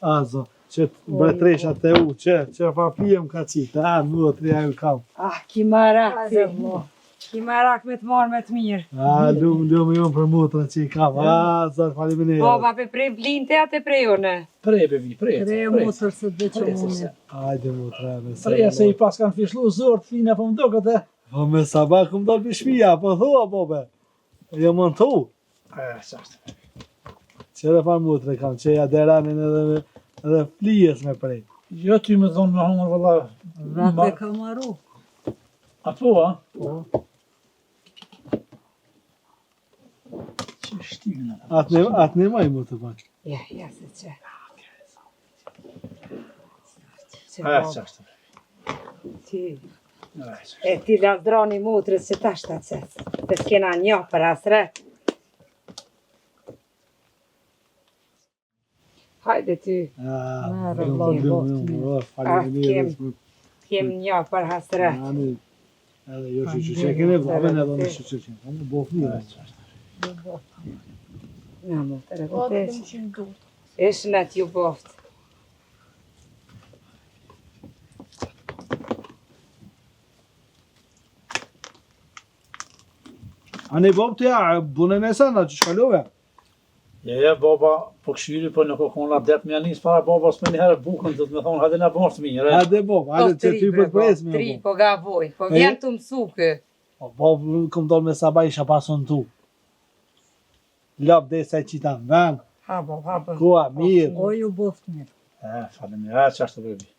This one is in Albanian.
azo, që mbretresha të u, që fa flijem ka qitë, më të rja ju kam. Ki marak, ki marak me të marrë me të mirë. Lumë ju për mutra që i kam, zot faleminderit. Baba pe prej blinte atë prej une. Prej bebi, prej. Prej mutër se dhe që mune. Hajde mutra, me sa. Prej se i pas kanë fishlu zort fina po më duket e. Po me sabah kum dal për shpia, po thua bobe. Jo më thu. Çfarë? Çfarë fa mutra kam, që ja deranin edhe flijes me prej. Jo ty më thonë me humor valla. Vate ka maru. A po, a? Po. Që shtimin Atë ne maj mu të pak. Ja, se që. Çfarë? Ti. E ti lavdrani mutrës që ta shta qëtë. Të s'kena një për asret. Hajde ty. Kem një për hasret. Edhe jo që kene vëmen edhe në që që. Bo fmirë. Nga më të rëpëtesh. Ishë në t'ju boftë. Ani bob të ja, bunën e sana që shkallove? Ja, baba, po këshyri, po në kokon la det me janis para baba s'me njëherë bukën, të me thonë, hajde në bërë të mirë. Hajde bob, hajde që ty për pres me. Tri, po gavoj, po vjen të mësu kë. Bob, këm dollë me sabaj isha pasun tu. Lop dhe se qitan, ven. Ha, bob, ha, bob. Kua, mirë. O ju boft mirë. Falim, çfarë të bebi.